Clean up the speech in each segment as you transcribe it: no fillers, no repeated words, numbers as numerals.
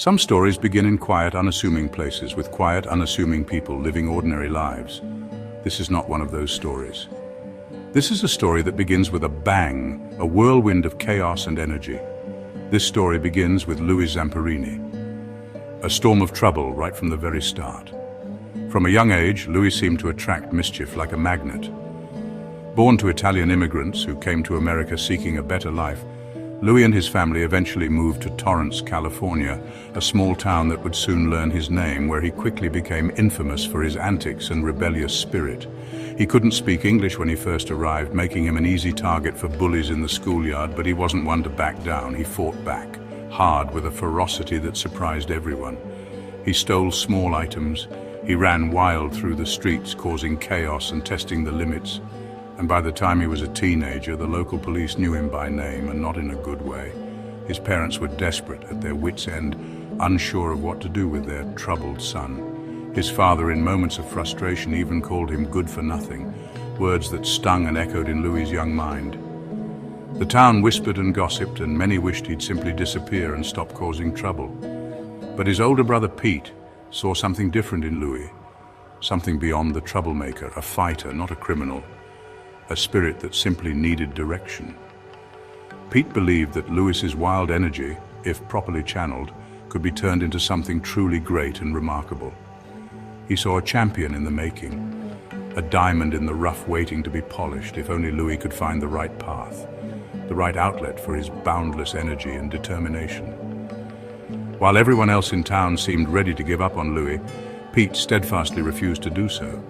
Some stories begin in quiet, unassuming places with quiet, unassuming people living ordinary lives. This is not one of those stories. This is a story that begins with a bang, a whirlwind of chaos and energy. This story begins with Louis Zamperini. A storm of trouble right from the very start. From a young age, Louis seemed to attract mischief like a magnet. Born to Italian immigrants who came to America seeking a better life, Louis and his family eventually moved to Torrance, California, a small town that would soon learn his name, where he quickly became infamous for his antics and rebellious spirit. He couldn't speak English when he first arrived, making him an easy target for bullies in the schoolyard, but he wasn't one to back down. He fought back, hard, with a ferocity that surprised everyone. He stole small items. He ran wild through the streets, causing chaos and testing the limits. And by the time he was a teenager, the local police knew him by name, and not in a good way. His parents were desperate, at their wits' end, unsure of what to do with their troubled son. His father, in moments of frustration, even called him good for nothing, words that stung and echoed in Louis's young mind. The town whispered and gossiped, and many wished he'd simply disappear and stop causing trouble. But his older brother Pete saw something different in Louis, something beyond the troublemaker, a fighter, not a criminal. A spirit that simply needed direction. Pete believed that Louis's wild energy, if properly channeled, could be turned into something truly great and remarkable. He saw a champion in the making, a diamond in the rough waiting to be polished if only Louis could find the right path, the right outlet for his boundless energy and determination. While everyone else in town seemed ready to give up on Louis, Pete steadfastly refused to do so.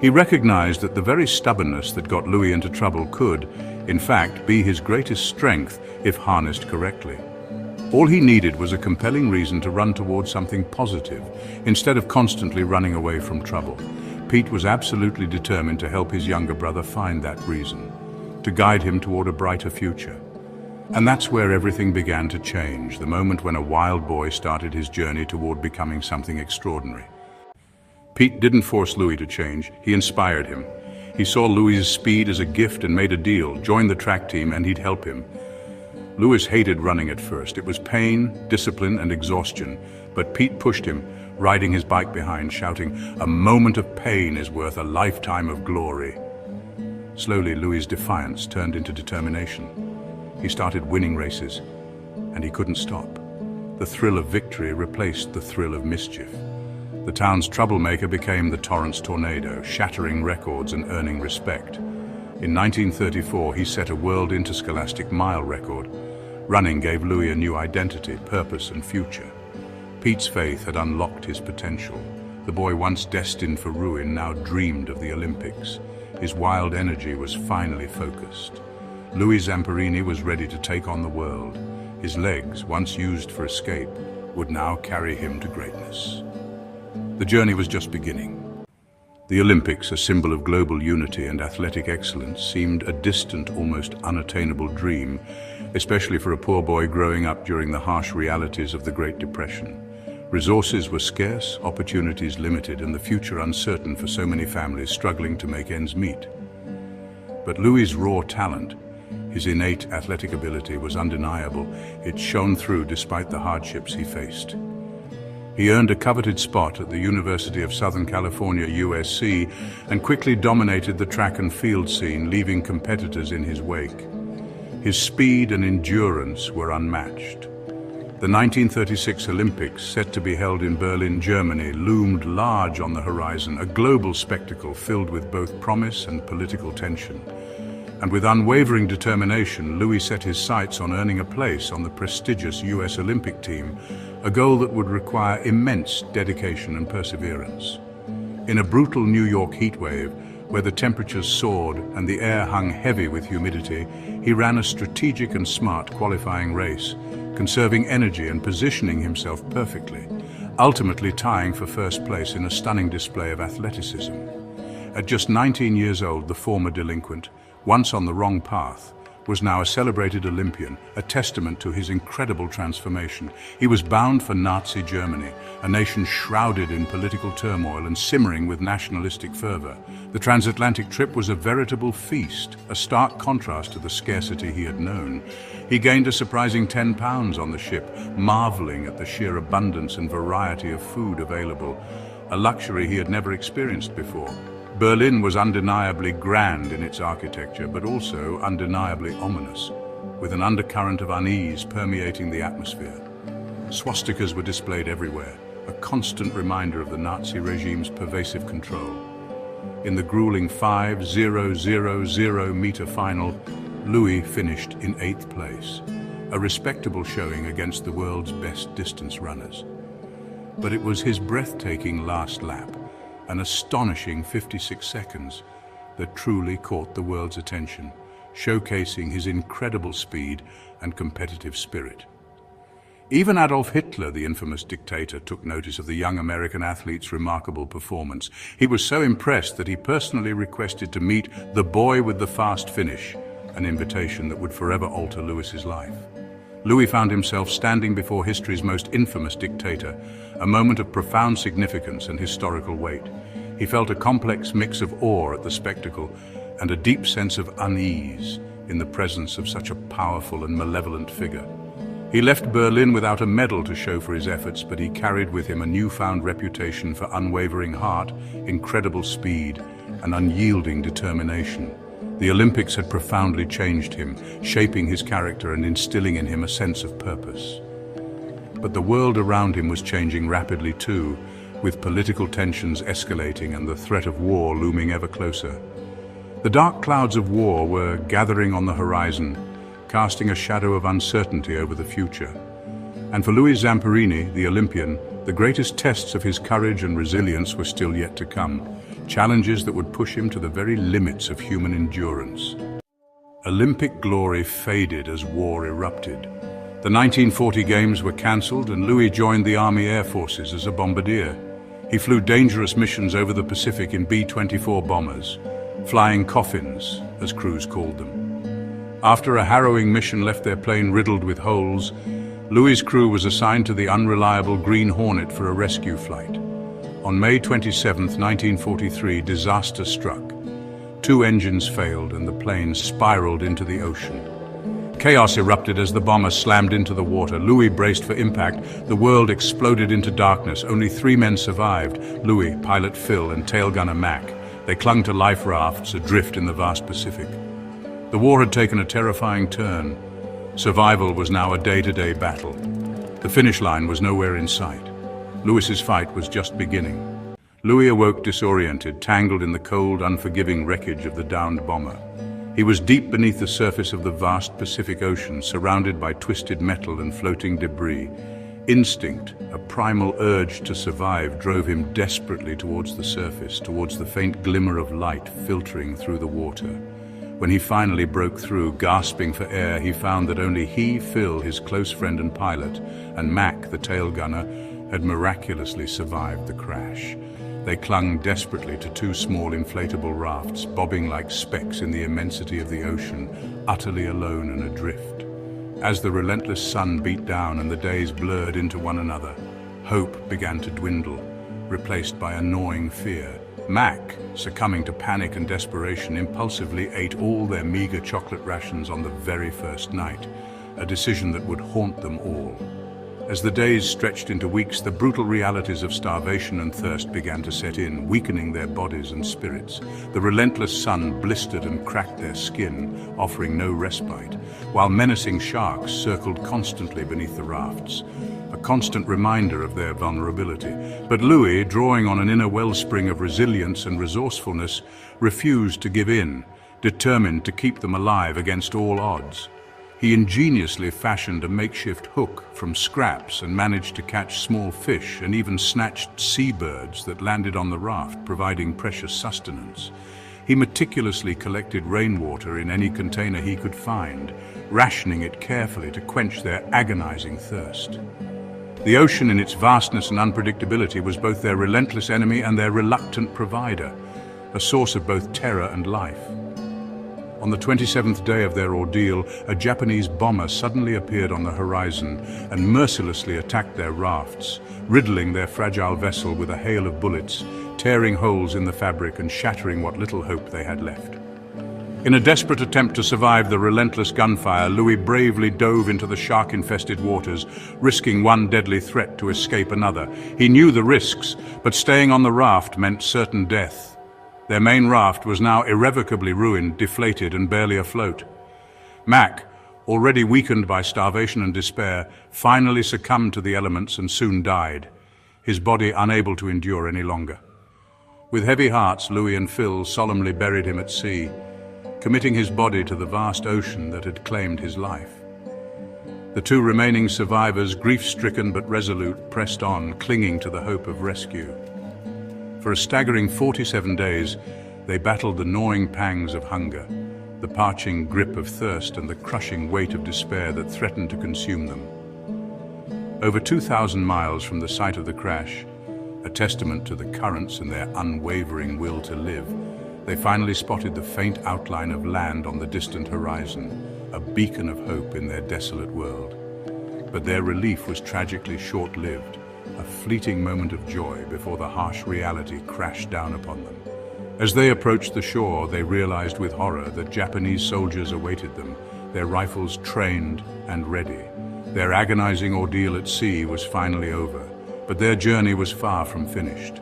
He recognized that the very stubbornness that got Louis into trouble could, in fact, be his greatest strength if harnessed correctly. All he needed was a compelling reason to run towards something positive, instead of constantly running away from trouble. Pete was absolutely determined to help his younger brother find that reason, to guide him toward a brighter future. And that's where everything began to change, the moment when a wild boy started his journey toward becoming something extraordinary. Pete didn't force Louis to change, he inspired him. He saw Louis's speed as a gift and made a deal, joined the track team, and he'd help him. Louis hated running at first. It was pain, discipline, and exhaustion. But Pete pushed him, riding his bike behind, shouting, "A moment of pain is worth a lifetime of glory." Slowly, Louis's defiance turned into determination. He started winning races, and he couldn't stop. The thrill of victory replaced the thrill of mischief. The town's troublemaker became the Torrance Tornado, shattering records and earning respect. In 1934, he set a world interscholastic mile record. Running gave Louis a new identity, purpose, and future. Pete's faith had unlocked his potential. The boy once destined for ruin now dreamed of the Olympics. His wild energy was finally focused. Louis Zamperini was ready to take on the world. His legs, once used for escape, would now carry him to greatness. The journey was just beginning. The Olympics, a symbol of global unity and athletic excellence, seemed a distant, almost unattainable dream, especially for a poor boy growing up during the harsh realities of the Great Depression. Resources were scarce, opportunities limited, and the future uncertain for so many families struggling to make ends meet. But Louis's raw talent, his innate athletic ability, was undeniable. It shone through despite the hardships he faced. He earned a coveted spot at the University of Southern California, USC, and quickly dominated the track and field scene, leaving competitors in his wake. His speed and endurance were unmatched. The 1936 Olympics, set to be held in Berlin, Germany, loomed large on the horizon, a global spectacle filled with both promise and political tension. And with unwavering determination, Louis set his sights on earning a place on the prestigious US Olympic team, a goal that would require immense dedication and perseverance. In a brutal New York heatwave, where the temperatures soared and the air hung heavy with humidity, he ran a strategic and smart qualifying race, conserving energy and positioning himself perfectly, ultimately tying for first place in a stunning display of athleticism. At just 19 years old, the former delinquent, once on the wrong path, was now a celebrated Olympian, a testament to his incredible transformation. He was bound for Nazi Germany, a nation shrouded in political turmoil and simmering with nationalistic fervor. The transatlantic trip was a veritable feast, a stark contrast to the scarcity he had known. He gained a surprising 10 pounds on the ship, marveling at the sheer abundance and variety of food available, a luxury he had never experienced before. Berlin was undeniably grand in its architecture, but also undeniably ominous, with an undercurrent of unease permeating the atmosphere. Swastikas were displayed everywhere, a constant reminder of the Nazi regime's pervasive control. In the grueling 5,000-meter final, Louis finished in 8th place, a respectable showing against the world's best distance runners. But it was his breathtaking last lap, an astonishing 56 seconds, that truly caught the world's attention, showcasing his incredible speed and competitive spirit. Even Adolf Hitler, the infamous dictator, took notice of the young American athlete's remarkable performance. He was so impressed that he personally requested to meet the boy with the fast finish, an invitation that would forever alter Louis's life. Louis found himself standing before history's most infamous dictator, a moment of profound significance and historical weight. He felt a complex mix of awe at the spectacle and a deep sense of unease in the presence of such a powerful and malevolent figure. He left Berlin without a medal to show for his efforts, but he carried with him a newfound reputation for unwavering heart, incredible speed, and unyielding determination. The Olympics had profoundly changed him, shaping his character and instilling in him a sense of purpose. But the world around him was changing rapidly too, with political tensions escalating and the threat of war looming ever closer. The dark clouds of war were gathering on the horizon, casting a shadow of uncertainty over the future. And for Louis Zamperini, the Olympian, the greatest tests of his courage and resilience were still yet to come, challenges that would push him to the very limits of human endurance. Olympic glory faded as war erupted. The 1940 Games were cancelled and Louis joined the Army Air Forces as a bombardier. He flew dangerous missions over the Pacific in B-24 bombers, flying coffins, as crews called them. After a harrowing mission left their plane riddled with holes, Louis's crew was assigned to the unreliable Green Hornet for a rescue flight. On May 27, 1943, disaster struck. 2 engines failed and the plane spiraled into the ocean. Chaos erupted as the bomber slammed into the water. Louis braced for impact. The world exploded into darkness. Only 3 men survived: Louis, pilot Phil, and tail gunner Mac. They clung to life rafts adrift in the vast Pacific. The war had taken a terrifying turn. Survival was now a day-to-day battle. The finish line was nowhere in sight. Louis's fight was just beginning. Louis awoke disoriented, tangled in the cold, unforgiving wreckage of the downed bomber. He was deep beneath the surface of the vast Pacific Ocean, surrounded by twisted metal and floating debris. Instinct, a primal urge to survive, drove him desperately towards the surface, towards the faint glimmer of light filtering through the water. When he finally broke through, gasping for air, he found that only he, Phil, his close friend and pilot, and Mac, the tail gunner, had miraculously survived the crash. They clung desperately to 2 small inflatable rafts, bobbing like specks in the immensity of the ocean, utterly alone and adrift. As the relentless sun beat down and the days blurred into one another, hope began to dwindle, replaced by a gnawing fear. Mac, succumbing to panic and desperation, impulsively ate all their meager chocolate rations on the very first night, a decision that would haunt them all. As the days stretched into weeks, the brutal realities of starvation and thirst began to set in, weakening their bodies and spirits. The relentless sun blistered and cracked their skin, offering no respite, while menacing sharks circled constantly beneath the rafts, a constant reminder of their vulnerability. But Louis, drawing on an inner wellspring of resilience and resourcefulness, refused to give in, determined to keep them alive against all odds. He ingeniously fashioned a makeshift hook from scraps and managed to catch small fish and even snatched seabirds that landed on the raft, providing precious sustenance. He meticulously collected rainwater in any container he could find, rationing it carefully to quench their agonizing thirst. The ocean, in its vastness and unpredictability, was both their relentless enemy and their reluctant provider, a source of both terror and life. On the 27th day of their ordeal, a Japanese bomber suddenly appeared on the horizon and mercilessly attacked their rafts, riddling their fragile vessel with a hail of bullets, tearing holes in the fabric and shattering what little hope they had left. In a desperate attempt to survive the relentless gunfire, Louis bravely dove into the shark-infested waters, risking one deadly threat to escape another. He knew the risks, but staying on the raft meant certain death. Their main raft was now irrevocably ruined, deflated, and barely afloat. Mac, already weakened by starvation and despair, finally succumbed to the elements and soon died, his body unable to endure any longer. With heavy hearts, Louis and Phil solemnly buried him at sea, committing his body to the vast ocean that had claimed his life. The two remaining survivors, grief-stricken but resolute, pressed on, clinging to the hope of rescue. For a staggering 47 days, they battled the gnawing pangs of hunger, the parching grip of thirst, and the crushing weight of despair that threatened to consume them. Over 2,000 miles from the site of the crash, a testament to the currents and their unwavering will to live, they finally spotted the faint outline of land on the distant horizon, a beacon of hope in their desolate world. But their relief was tragically short-lived, a fleeting moment of joy before the harsh reality crashed down upon them. As they approached the shore, they realized with horror that Japanese soldiers awaited them, their rifles trained and ready. Their agonizing ordeal at sea was finally over, but their journey was far from finished.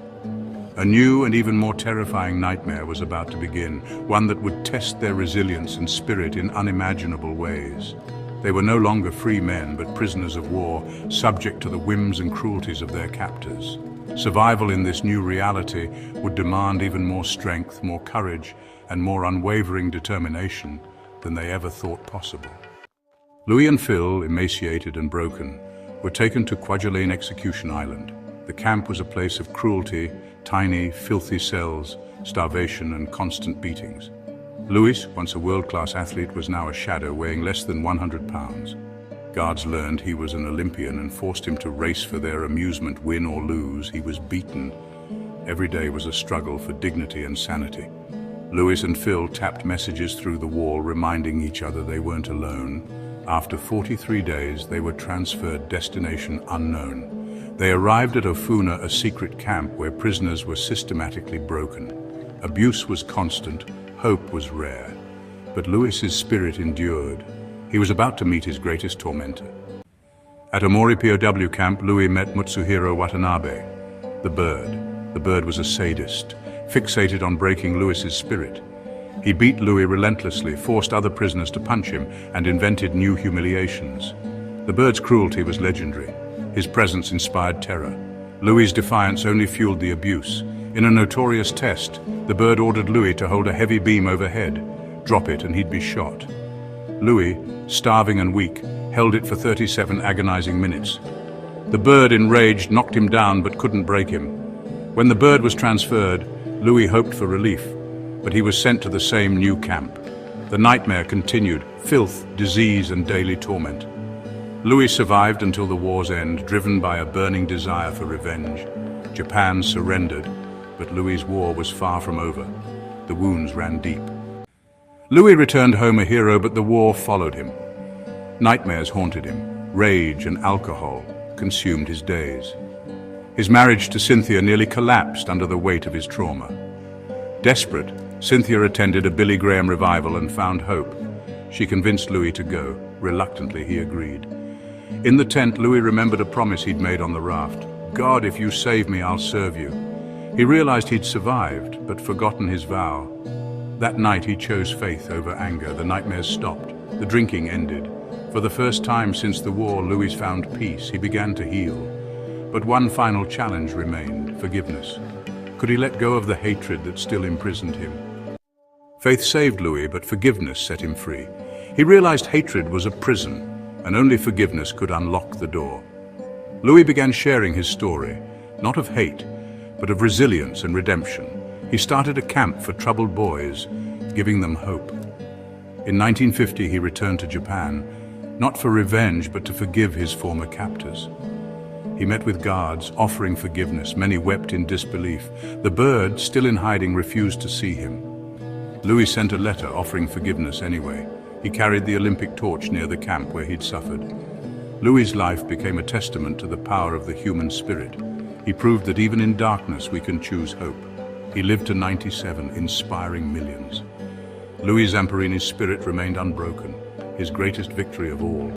A new and even more terrifying nightmare was about to begin, one that would test their resilience and spirit in unimaginable ways. They were no longer free men, but prisoners of war, subject to the whims and cruelties of their captors. Survival in this new reality would demand even more strength, more courage, and more unwavering determination than they ever thought possible. Louis and Phil, emaciated and broken, were taken to Kwajalein Execution Island. The camp was a place of cruelty, tiny, filthy cells, starvation, and constant beatings. Louis, once a world-class athlete, was now a shadow weighing less than 100 pounds. Guards learned he was an Olympian and forced him to race for their amusement, win or lose. He was beaten. Every day was a struggle for dignity and sanity. Louis and Phil tapped messages through the wall, reminding each other they weren't alone. After 43 days, they were transferred destination unknown. They arrived at Ofuna, a secret camp where prisoners were systematically broken. Abuse was constant, hope was rare. But Louis's spirit endured. He was about to meet his greatest tormentor. At a Mori POW camp, Louis met Mutsuhiro Watanabe, the bird. The bird was a sadist, fixated on breaking Louis's spirit. He beat Louis relentlessly, forced other prisoners to punch him, and invented new humiliations. The bird's cruelty was legendary. His presence inspired terror. Louis's defiance only fueled the abuse. In a notorious test, the bird ordered Louis to hold a heavy beam overhead. Drop it and he'd be shot. Louis, starving and weak, held it for 37 agonizing minutes. The bird, enraged, knocked him down but couldn't break him. When the bird was transferred, Louis hoped for relief, but he was sent to the same new camp. The nightmare continued, filth, disease, and daily torment. Louis survived until the war's end, driven by a burning desire for revenge. Japan surrendered, but Louis's war was far from over. The wounds ran deep. Louis returned home a hero, but the war followed him. Nightmares haunted him. Rage and alcohol consumed his days. His marriage to Cynthia nearly collapsed under the weight of his trauma. Desperate, Cynthia attended a Billy Graham revival and found hope. She convinced Louis to go. Reluctantly, he agreed. In the tent, Louis remembered a promise he'd made on the raft. God, if you save me, I'll serve you. He realized he'd survived, but forgotten his vow. That night, he chose faith over anger. The nightmares stopped. The drinking ended. For the first time since the war, Louis found peace. He began to heal. But one final challenge remained: forgiveness. Could he let go of the hatred that still imprisoned him? Faith saved Louis, but forgiveness set him free. He realized hatred was a prison, and only forgiveness could unlock the door. Louis began sharing his story, not of hate, but of resilience and redemption. He started a camp for troubled boys, giving them hope. In 1950, he returned to Japan, not for revenge, but to forgive his former captors. He met with guards, offering forgiveness. Many wept in disbelief. The bird, still in hiding, refused to see him. Louis sent a letter offering forgiveness anyway. He carried the Olympic torch near the camp where he'd suffered. Louis's life became a testament to the power of the human spirit. He proved that even in darkness we can choose hope. He lived to 97, inspiring millions. Louis Zamperini's spirit remained unbroken, his greatest victory of all.